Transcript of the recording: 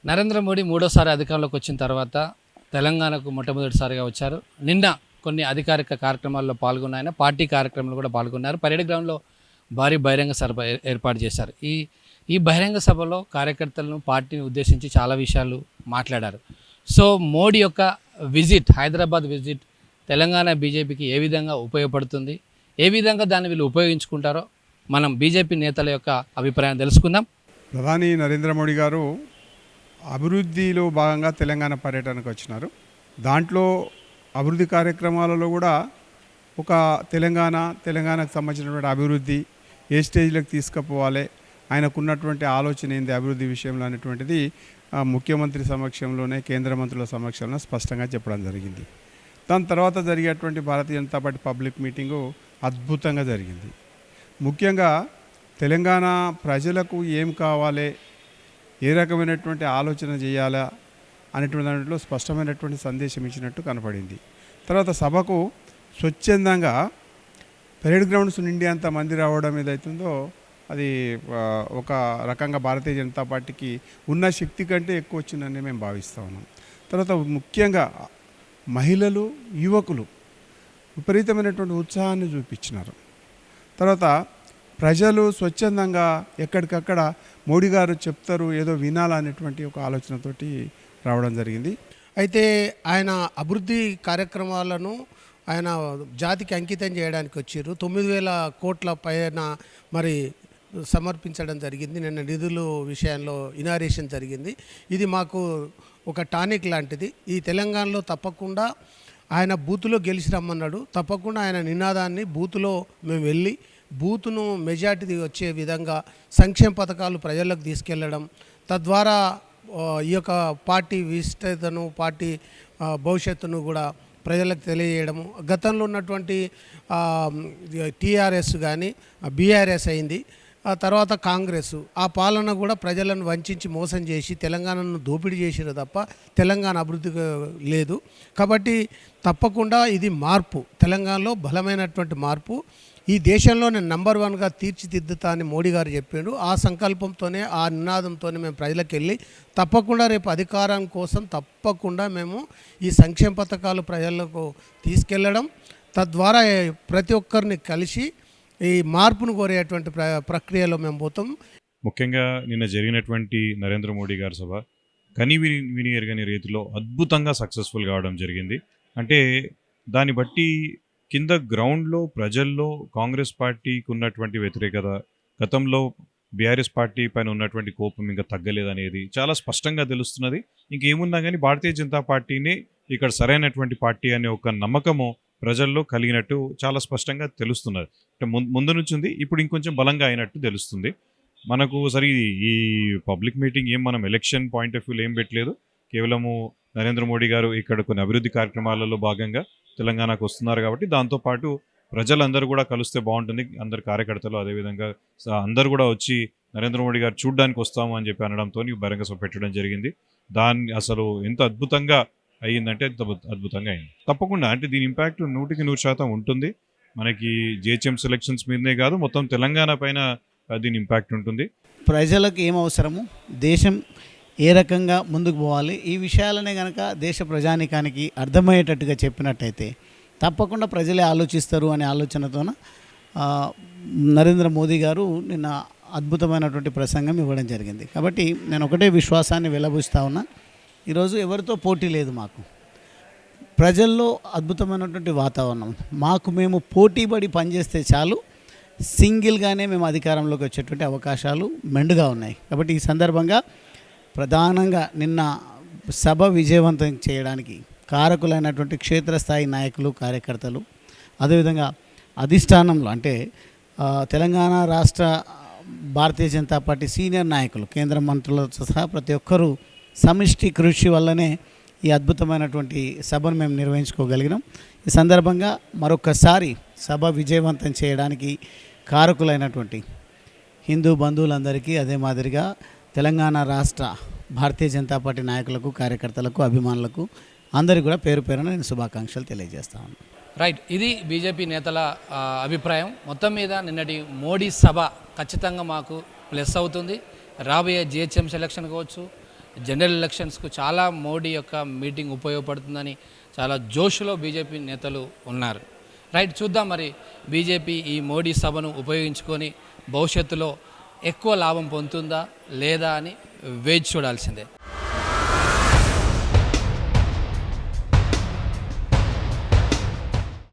నరేంద్ర మోడీ మూడోసారి అధికారంలోకి వచ్చిన తర్వాత తెలంగాణకు మొట్టమొదటిసారిగా వచ్చారు. నిన్న కొన్ని అధికారిక కార్యక్రమాల్లో పాల్గొన్న ఆయన పార్టీ కార్యక్రమాలు కూడా పాల్గొన్నారు. పరేడ్ గ్రౌండ్లో భారీ బహిరంగ సభ ఏర్పాటు చేశారు. ఈ బహిరంగ సభలో కార్యకర్తలను పార్టీని ఉద్దేశించి చాలా విషయాలు మాట్లాడారు. సో మోడీ యొక్క విజిట్, హైదరాబాద్ విజిట్ తెలంగాణ బీజేపీకి ఏ విధంగా ఉపయోగపడుతుంది, ఏ విధంగా దాన్ని వీళ్ళు ఉపయోగించుకుంటారో మనం బీజేపీ నేతల యొక్క అభిప్రాయం తెలుసుకుందాం. ప్రధాని నరేంద్ర మోడీ గారు అభివృద్ధిలో భాగంగా తెలంగాణ పర్యటనకు వచ్చినారు. దాంట్లో అభివృద్ధి కార్యక్రమాలలో కూడా ఒక తెలంగాణకు సంబంధించినటువంటి అభివృద్ధి ఏ స్టేజ్లోకి తీసుకుపోవాలి, ఆయనకున్నటువంటి ఆలోచన ఏంది అభివృద్ధి విషయంలో అనేటువంటిది ముఖ్యమంత్రి సమక్షంలోనే, కేంద్ర మంత్రుల సమక్షంలో స్పష్టంగా చెప్పడం జరిగింది. దాని తర్వాత జరిగేటువంటి Bharatiya Janata party public meeting అద్భుతంగా జరిగింది. ముఖ్యంగా తెలంగాణ ప్రజలకు ఏం కావాలి, ఏ రకమైనటువంటి ఆలోచన చేయాలా అనేటువంటి దాంట్లో స్పష్టమైనటువంటి సందేశం ఇచ్చినట్టు కనపడింది. తర్వాత సభకు స్వచ్ఛందంగా పరేడ్ గ్రౌండ్స్ నుండి అంత మంది రావడం ఏదైతుందో అది ఒక రకంగా భారతీయ జనతా పార్టీకి ఉన్న శక్తి కంటే ఎక్కువ వచ్చిందని మేము భావిస్తూ ఉన్నాం. తర్వాత ముఖ్యంగా మహిళలు, యువకులు విపరీతమైనటువంటి ఉత్సాహాన్ని చూపించినారు. తర్వాత ప్రజలు స్వచ్ఛందంగా ఎక్కడికక్కడ మోడీ గారు చెప్తారు ఏదో వినాలనేటువంటి ఒక ఆలోచనతోటి రావడం జరిగింది. అయితే ఆయన అభివృద్ధి కార్యక్రమాలను ఆయన జాతికి అంకితం చేయడానికి వచ్చారు. 9,000 కోట్ల పైన మరి సమర్పించడం జరిగింది. నిన్న నిధులు విషయంలో ఇనారేషన్ జరిగింది. ఇది మాకు ఒక టానిక్ లాంటిది. ఈ తెలంగాణలో తప్పకుండా ఆయన బూతులో గెలిచి రమ్మన్నాడు. తప్పకుండా ఆయన నినాదాన్ని బూతులో మేము వెళ్ళి బూతును మెజార్టీ వచ్చే విధంగా సంక్షేమ పథకాలు ప్రజలకు తీసుకెళ్లడం, తద్వారా ఈ యొక్క పార్టీ విస్తృతను, పార్టీ భవిష్యత్తును కూడా ప్రజలకు తెలియజేయడము. గతంలో ఉన్నటువంటి టీఆర్ఎస్ కానీ బీఆర్ఎస్ అయింది, ఆ తర్వాత కాంగ్రెస్, ఆ పాలన కూడా ప్రజలను వంచి మోసం చేసి తెలంగాణను దోపిడీ చేసిరు తప్ప తెలంగాణ అభివృద్ధి లేదు. కాబట్టి తప్పకుండా ఇది మార్పు, తెలంగాణలో బలమైనటువంటి మార్పు. ఈ దేశంలోనే నంబర్ 1గా తీర్చిదిద్దుతా అని మోడీ గారు చెప్పాడు. ఆ సంకల్పంతోనే, ఆ నినాదంతోనే మేము ప్రజలకు వెళ్ళి తప్పకుండా రేపు అధికారం కోసం తప్పకుండా మేము ఈ సంక్షేమ పథకాలు ప్రజలకు తీసుకెళ్ళడం, తద్వారా ప్రతి ఒక్కరిని కలిసి ఈ మార్పును కోరేటువంటి ప్రక్రియలో మేము పోతాం. ముఖ్యంగా నిన్న జరిగినటువంటి నరేంద్ర మోడీ గారి సభ విని ఎరగని రీతిలో అద్భుతంగా సక్సెస్ఫుల్ కావడం జరిగింది. అంటే దాన్ని బట్టి కింద గ్రౌండ్లో ప్రజల్లో కాంగ్రెస్ పార్టీకి ఉన్నటువంటి వ్యతిరేకత, గతంలో బీఆర్ఎస్ పార్టీ పైన ఉన్నటువంటి కోపం ఇంకా తగ్గలేదనేది చాలా స్పష్టంగా తెలుస్తున్నది. ఇంకేమున్నా కానీ భారతీయ జనతా పార్టీని ఇక్కడ సరైనటువంటి పార్టీ అనే ఒక నమ్మకము ప్రజల్లో కలిగినట్టు చాలా స్పష్టంగా తెలుస్తున్నది. అంటే ముందు నుంచి ఉంది, ఇప్పుడు ఇంకొంచెం బలంగా అయినట్టు తెలుస్తుంది మనకు. సరే, ఈ పబ్లిక్ మీటింగ్ ఏం మనం ఎలక్షన్ పాయింట్ ఆఫ్ వ్యూలో ఏం పెట్టలేదు. కేవలము నరేంద్ర మోడీ గారు ఇక్కడ కొన్ని అభివృద్ధి కార్యక్రమాలలో భాగంగా తెలంగాణకు వస్తున్నారు కాబట్టి దాంతోపాటు ప్రజలందరూ కూడా కలిస్తే బాగుంటుంది. అందరు కార్యకర్తలు అదేవిధంగా అందరూ కూడా వచ్చి నరేంద్ర మోడీ గారు చూడడానికి వస్తాము అని చెప్పి అనడంతో బహిరంగ సభ పెట్టడం జరిగింది. దాన్ని అసలు ఎంత అద్భుతంగా అయ్యిందంటే అద్భుతంగా అయింది. తప్పకుండా అంటే దీని ఇంపాక్ట్ 100% ఉంటుంది. మనకి జిహెచ్ఎం సెలక్షన్స్ మీదనే కాదు, మొత్తం తెలంగాణ పైన దీని ఇంపాక్ట్ ఉంటుంది. ప్రజలకు ఏం అవసరము, దేశం ఏ రకంగా ముందుకు పోవాలి, ఈ విషయాలనే కనుక దేశ ప్రజానికానికి అర్థమయ్యేటట్టుగా చెప్పినట్టయితే తప్పకుండా ప్రజలే ఆలోచిస్తారు అనే ఆలోచనతోన నరేంద్ర మోదీ గారు నిన్న అద్భుతమైనటువంటి ప్రసంగం ఇవ్వడం జరిగింది. కాబట్టి నేను ఒకటే విశ్వాసాన్ని వెలబుస్తా ఉన్నా, ఈరోజు ఎవరితో పోటీ లేదు. మాకు ప్రజల్లో అద్భుతమైనటువంటి వాతావరణం, మేము పోటీపడి పనిచేస్తే చాలు, సింగిల్గానే మేము అధికారంలోకి వచ్చేటువంటి అవకాశాలు మెండుగా ఉన్నాయి. కాబట్టి ఈ సందర్భంగా ప్రధానంగా నిన్న సభ విజయవంతం చేయడానికి కారకులైనటువంటి క్షేత్రస్థాయి నాయకులు, కార్యకర్తలు, అదేవిధంగా అధిష్టానంలో అంటే తెలంగాణ రాష్ట్ర భారతీయ జనతా పార్టీ సీనియర్ నాయకులు, కేంద్ర మంత్రులతో సహా ప్రతి ఒక్కరూ సమిష్టి కృషి వల్లనే ఈ అద్భుతమైనటువంటి సభను మేము నిర్వహించుకోగలిగినాం. ఈ సందర్భంగా మరొకసారి సభ విజయవంతం చేయడానికి కారకులైనటువంటి హిందూ బంధువులందరికీ, అదే మాదిరిగా తెలంగాణ రాష్ట్ర భారతీయ జనతా పార్టీ నాయకులకు, కార్యకర్తలకు, అభిమానులకు అందరికీ కూడా పేరు పేరున నేను శుభాకాంక్షలు తెలియజేస్తాను. రైట్, ఇది బీజేపీ నేతల అభిప్రాయం. మొత్తం మీద నిన్నటి మోడీ సభ ఖచ్చితంగా మాకు ప్లస్ అవుతుంది. రాబోయే జిహెచ్ఎం సెలక్షన్ కావచ్చు, జనరల్ ఎలక్షన్స్కు చాలా మోడీ యొక్క మీటింగ్ ఉపయోగపడుతుందని చాలా జోష్లో బీజేపీ నేతలు ఉన్నారు. రైట్, చూద్దాం మరి బీజేపీ ఈ మోడీ సభను ఉపయోగించుకొని భవిష్యత్తులో ఎక్కువ లాభం పొందుతుందా లేదా అని వేచి చూడాల్సిందే.